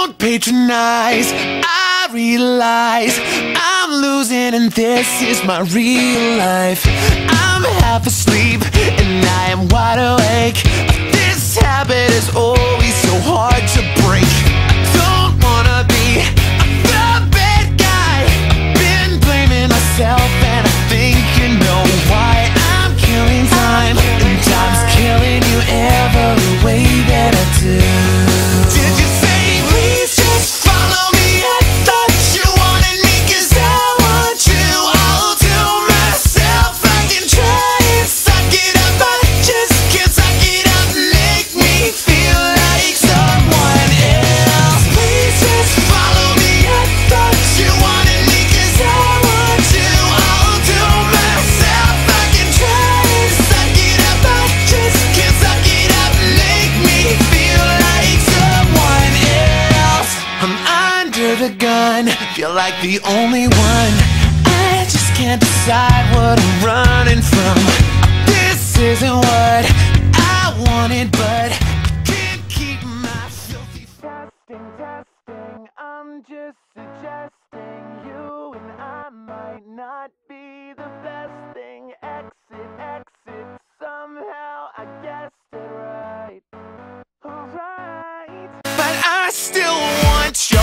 Don't patronize, I realize I'm losing and this is my real life. I'm half asleep and I am wide awake. This habit is always so hard to break. I don't wanna be the bad guy. Been blaming myself and I think you know why. I'm killing time and time's killing you every way that I do. Did you say please just follow me? I thought you wanted me 'cause I want you. I'll do myself. I can try and suck it up, I just can't suck it up. Make me feel like someone else. Please just follow me. I thought you wanted me 'cause I want you. I'll do myself. I can try and suck it up, I just can't suck it up. Make me feel like someone else. I'm under the gun, feel like the only one. I just can't decide what I'm running from. This isn't what I wanted, but I can't keep my filthy testing. I'm just suggesting you and I might not be the best thing. Exit, somehow I guessed it right. Alright, but I still want you.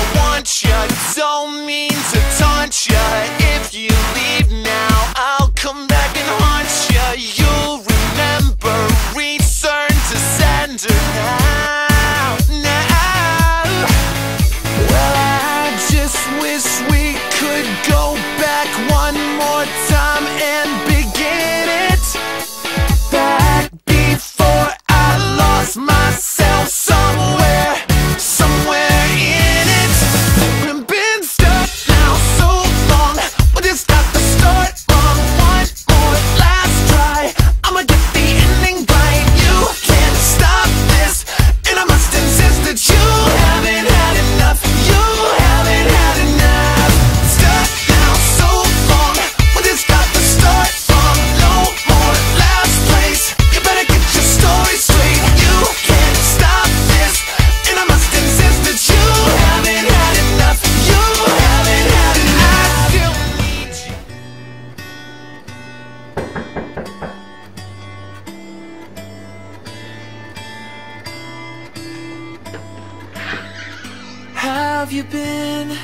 Don't mean to taunt you. If you leave now, I'll come back and haunt you. You'll remember, return to sender now. Well, I just wish we could go back one more time and begin it back before I lost myself somewhere in it. We've been stuck now so long, we just got to start wrong. One more last try, I'ma get the ending right. You can't stop this, and I must insist that you haven't had enough. You haven't had enough. Stuck now so long, we just got to start wrong. No more last place, you better get your story straight. You can't stop this, and I must insist that you haven't had enough. You haven't had enough. I still need you. How have you been?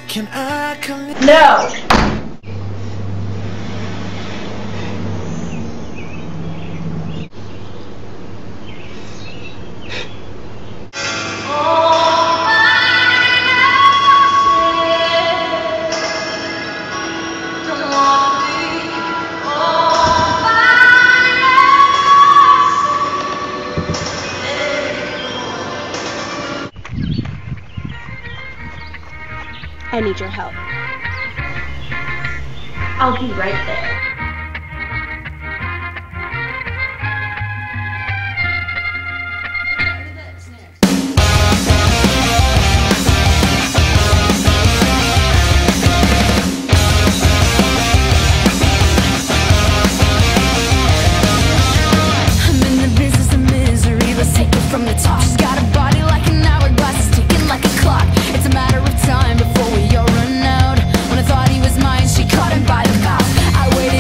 Can I come in? No. I need your help. I'll be right there. I'm in the business of misery, let's take it from the top. She's got a body like an hourglass, it's ticking like a clock. It's a matter of time before we all run out. When I thought he was mine, she caught him by the mouth. I waited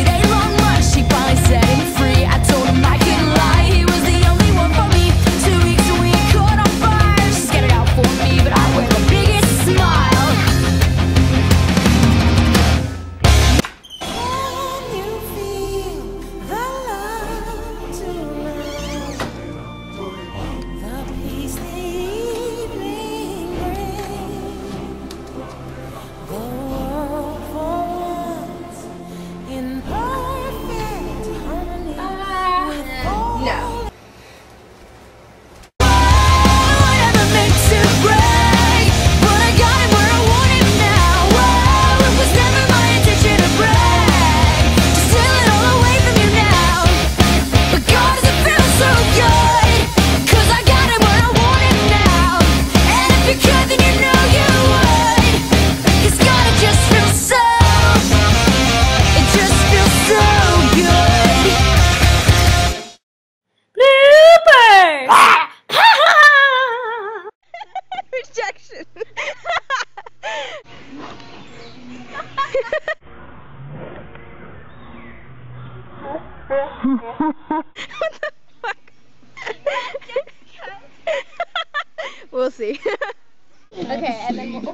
we'll see. Okay, and then we'll...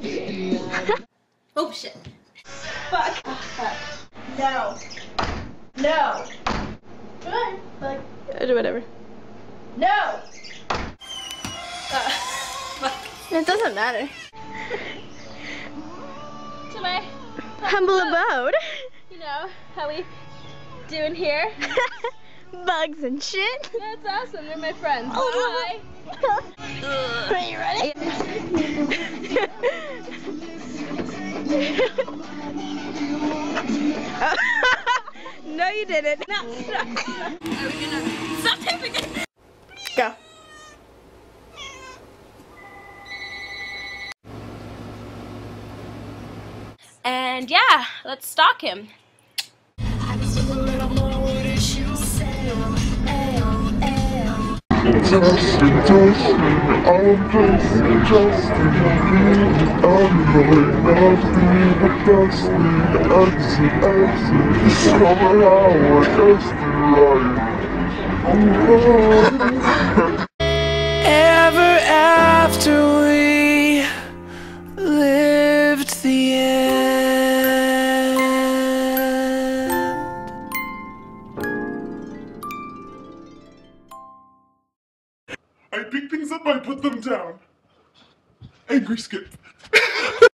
Oh shit. Fuck. Oh, fuck. No. No. Good. Like. Whatever. No. Fuck. It doesn't matter. To my Humble abode. You know how we doing here? Bugs and shit. That's awesome. They're my friends. Oh, Bye. Are you ready? No, you didn't. No, stop. Are we gonna stop typing it? Go. And yeah, let's stalk him. Justin, I'm Justin, I'm right nothing but dusting, exit, somehow I guessed it right. Ever after we lived the end. I pick things up, I put them down. Angry Skip.